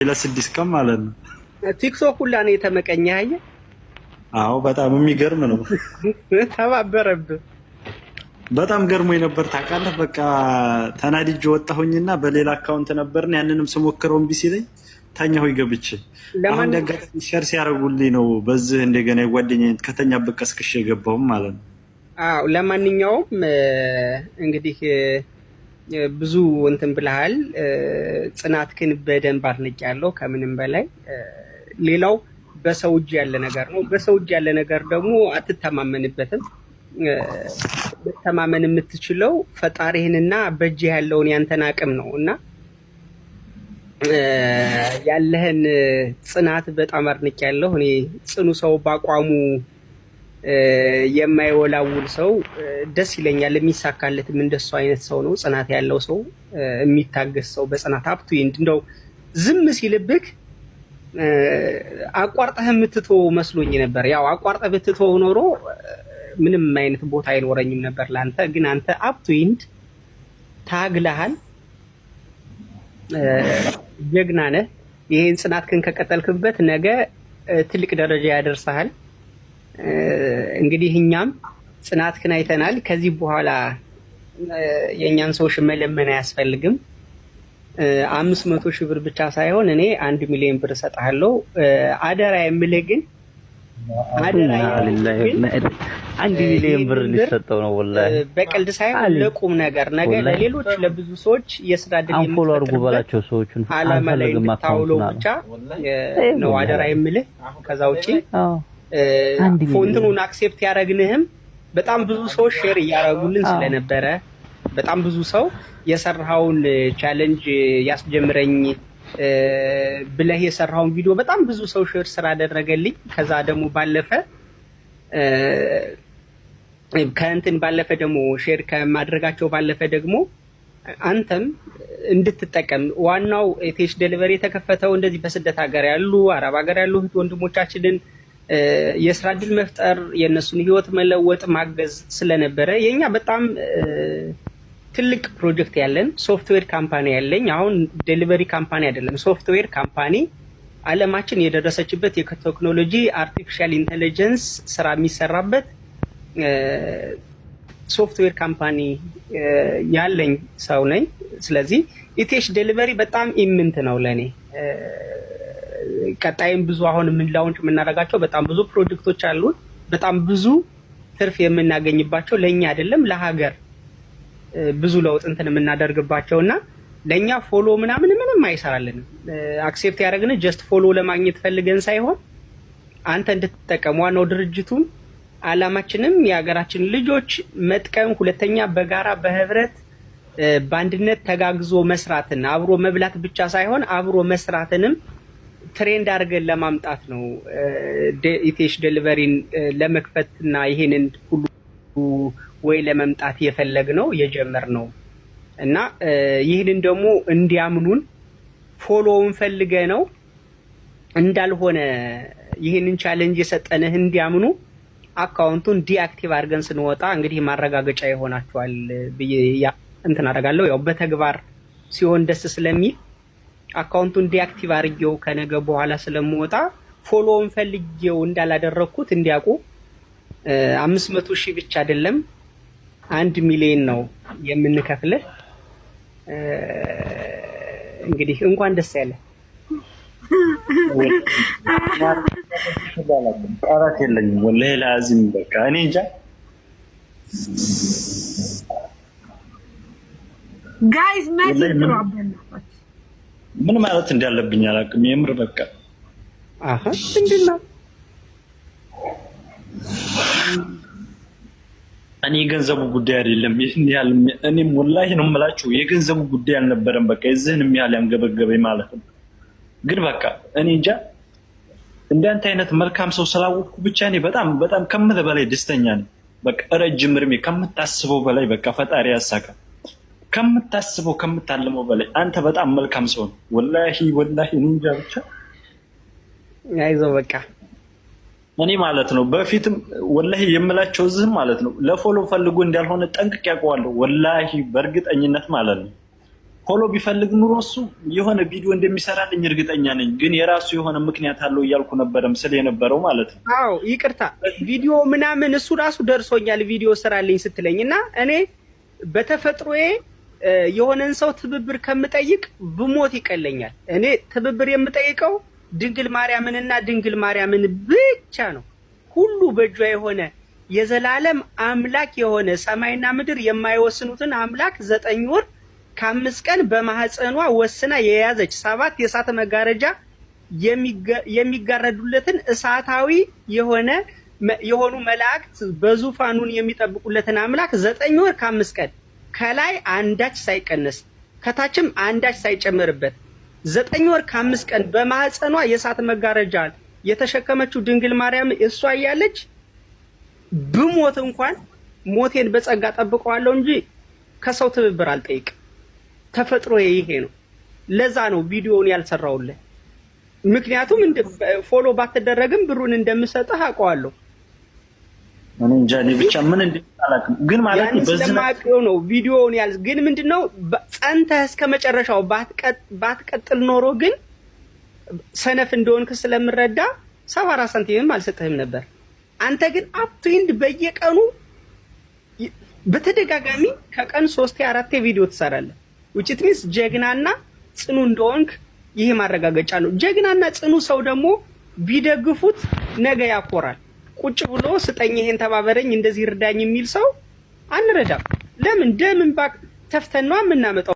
ለስድስት ቀን ማለት ነው። ቲክቶክ ሁላ ነው የተመቀኘ ያየ። አዎ በጣም የሚገርም ነው። ተባበረብህ። በጣም ገርሞኝ ነበር ታውቃለህ። በቃ ተናድጄ ወጣሁኝና በሌላ አካውንት ነበርና ያንንም ስሞክረው እምቢ ሲለኝ ተኛሁ ገብቼ። አሁን ደጋግሞ ሸር ሲያደርጉልኝ ነው በዚህ እንደገና የጓደኛዬን ከተኛበት ቀስቅሼ የገባሁም ማለት ነው። አዎ ለማንኛውም እንግዲህ ብዙ እንትን ብለሃል። ጽናትክን በደንብ አድንቄያለሁ ከምንም በላይ። ሌላው በሰው እጅ ያለ ነገር ነው። በሰው እጅ ያለ ነገር ደግሞ አትተማመንበትም። መተማመን የምትችለው ፈጣሪህንና በእጅ ያለውን ያንተን አቅም ነው እና ያለህን ጽናት በጣም አድንቄያለሁ። እኔ ጽኑ ሰው በአቋሙ የማይወላውል ሰው ደስ ይለኛል። የሚሳካለትም እንደሱ አይነት ሰው ነው። ጽናት ያለው ሰው፣ የሚታገስ ሰው በጽናት ሀብቱ እንደው ዝም ሲልብክ አቋርጠህ የምትተው መስሎኝ ነበር። ያው አቋርጠህ ብትተው ኖሮ ምንም አይነት ቦታ አይኖረኝም ነበር ላንተ። ግን አንተ ሀብቱ ታግለሃል። ጀግና ነህ። ይሄን ጽናትክን ከቀጠልክበት ነገ ትልቅ ደረጃ ያደርሰሃል። እንግዲህ እኛም ጽናትክን አይተናል። ከዚህ በኋላ የእኛን ሰዎች መለመን አያስፈልግም። 500,000 ብር ብቻ ሳይሆን እኔ 1 ሚሊዮን ብር እሰጥሃለሁ። አደራ የምልህ ግን 1 ሚሊዮን ብር ሊሰጠው ነው ወላሂ። በቀልድ ሳይሆን ለቁም ነገር ነገ ለሌሎች ለብዙ ሰዎች የስራ ዕድል የምትፈጥርባቸው ሰዎችን ዓላማ ላይ እንድታውለው ብቻ ነው አደራ የምልህ። ከዛ ውጪ ፎንትኑን አክሴፕት ያደረግንህም በጣም ብዙ ሰዎች ሼር እያደረጉልን ስለነበረ በጣም ብዙ ሰው የሰራኸውን ቻሌንጅ ያስጀምረኝ ብለህ የሰራኸውን ቪዲዮ በጣም ብዙ ሰው ሼር ስላደረገልኝ ከዛ ደግሞ ባለፈ ከእንትን ባለፈ ደግሞ ሼር ከማድረጋቸው ባለፈ ደግሞ አንተም እንድትጠቀም ዋናው ኢቴሽ ዴሊቨሪ የተከፈተው እንደዚህ በስደት ሀገር ያሉ አረብ ሀገር ያሉ እህት ወንድሞቻችንን የስራ ዕድል መፍጠር የእነሱን ህይወት መለወጥ ማገዝ ስለነበረ የኛ በጣም ትልቅ ፕሮጀክት ያለን ሶፍትዌር ካምፓኒ ያለኝ አሁን ዴሊቨሪ ካምፓኒ አይደለም፣ ሶፍትዌር ካምፓኒ ዓለማችን የደረሰችበት የቴክኖሎጂ አርቲፊሻል ኢንተለጀንስ ስራ የሚሰራበት ሶፍትዌር ካምፓኒ ያለኝ ሰው ነኝ። ስለዚህ ኢቴሽ ዴሊቨሪ በጣም ኢምንት ነው ለኔ። ቀጣይም ብዙ አሁን ላውንች የምናደርጋቸው በጣም ብዙ ፕሮጀክቶች አሉን። በጣም ብዙ ትርፍ የምናገኝባቸው ለኛ አይደለም ለሀገር ብዙ ለውጥ እንትን የምናደርግባቸው እና ለኛ ፎሎ ምንም አይሰራልንም። አክሴፕት ያደረግን ጀስት ፎሎ ለማግኘት ፈልገን ሳይሆን አንተ እንድትጠቀም ዋናው ድርጅቱም ዓላማችንም የሀገራችን ልጆች መጥቀም፣ ሁለተኛ በጋራ በህብረት በአንድነት ተጋግዞ መስራትን አብሮ መብላት ብቻ ሳይሆን አብሮ መስራትንም ትሬንድ አድርገን ለማምጣት ነው። ኢቴሽ ዴሊቨሪን ለመክፈትና ይሄንን ሁሉ ወይ ለመምጣት የፈለግነው የጀመርነው እና ይህንን ደግሞ እንዲያምኑን ፎሎውን ፈልገ ነው እንዳልሆነ ይህንን ቻሌንጅ የሰጠንህ እንዲያምኑ አካውንቱን ዲአክቲቭ አድርገን ስንወጣ እንግዲህ ማረጋገጫ ይሆናቸዋል ብዬ እንትን አደርጋለሁ። ያው በተግባር ሲሆን ደስ ስለሚል አካውንቱን ዲአክቲቭ አድርጌው ከነገ በኋላ ስለምወጣ ፎሎውን ፈልጌው እንዳላደረኩት እንዲያውቁ 500,000 ብቻ አይደለም 1 ሚሊዮን ነው የምንከፍልህ። እንግዲህ እንኳን ደስ ያለ ቃላት የለኝም ወላሂ ላዚም በቃ እኔ እንጃ ጋይስ ሜሴጅ ምን ማለት እንዳለብኝ አላውቅም። የምር በቃ ምንድን ነው እኔ የገንዘቡ ጉዳይ አይደለም። ይህን ያህል እኔም ወላሂ ነው የምላችሁ የገንዘቡ ጉዳይ አልነበረም። በቃ የዚህንም ያህል ያንገበገበኝ ማለት ነው። ግን በቃ እኔ እንጃ እንዳንተ አይነት መልካም ሰው ስላወቅኩ ብቻ እኔ በጣም ከምልህ በላይ ደስተኛ ነኝ። በቃ ረጅም እድሜ ከምታስበው በላይ በቃ ፈጣሪ ያሳካ ከምታስበው ከምታልመው በላይ አንተ በጣም መልካም ሰው ነው። ወላሂ እኔ እንጃ ብቻ አይዞህ በቃ እኔ ማለት ነው በፊትም ወላሂ የምላቸው እዚህ ማለት ነው ለፎሎ ፈልጎ እንዳልሆነ ጠንቅቄ ያውቀዋለሁ። ወላሂ በእርግጠኝነት ማለት ነው ፎሎ ቢፈልግ ኑሮ እሱ የሆነ ቪዲዮ እንደሚሰራልኝ እርግጠኛ ነኝ። ግን የራሱ የሆነ ምክንያት አለው እያልኩ ነበረም ስለ የነበረው ማለት ነው። አዎ ይቅርታ፣ ቪዲዮ ምናምን እሱ ራሱ ደርሶኛል ቪዲዮ ስራልኝ ስትለኝ እና እኔ በተፈጥሮዬ የሆነን ሰው ትብብር ከምጠይቅ ብሞት ይቀለኛል። እኔ ትብብር የምጠይቀው ድንግል ማርያምንና ድንግል ማርያምን ብቻ ነው። ሁሉ በእጇ የሆነ የዘላለም አምላክ የሆነ ሰማይና ምድር የማይወስኑትን አምላክ 9 ወር ከ5 ቀን በማህፀኗ ወስና የያዘች 7 የእሳት መጋረጃ የሚጋረዱለትን እሳታዊ የሆኑ መላእክት በዙፋኑን የሚጠብቁለትን አምላክ 9 ወር ከ5 ቀን ከላይ አንዳች ሳይቀነስ ከታችም አንዳች ሳይጨመርበት 9 ወር ከ5 ቀን በማህፀኗ የእሳት መጋረጃ የተሸከመችው ድንግል ማርያም እሷ እያለች ብሞት እንኳን ሞቴን በጸጋ ጠብቀዋለሁ እንጂ ከሰው ትብብር አልጠይቅም። ተፈጥሮዬ ይሄ ነው። ለዛ ነው ቪዲዮውን ያልሰራውልህ። ምክንያቱም ፎሎ ባትደረግም ብሩን እንደምሰጥህ አውቀዋለሁ። እኔ እንጃ ብቻ ምን እንደምታላቅም ግን ማለት በዝማቂው ነው ቪዲዮውን ግን ምንድነው ጸንተህ እስከመጨረሻው ባትቀጥል ኖሮ ግን ሰነፍ እንደሆንክ ስለምረዳ 74 ሳንቲምም አልሰጥህም ነበር። አንተ ግን አፕቱንድ በየቀኑ በተደጋጋሚ ከቀን 3-4 ቪዲዮ ትሰራለህ። which it means ጀግናና ጽኑ እንደሆንክ ይሄ ማረጋገጫ ነው። ጀግናና ጽኑ ሰው ደግሞ ቢደግፉት ነገ ያኮራል። ቁጭ ብሎ ስጠኝ ይሄን ተባበረኝ እንደዚህ እርዳኝ የሚል ሰው አንረዳም። ለምን ደምን ባክ ተፍተን ነው የምናመጣው።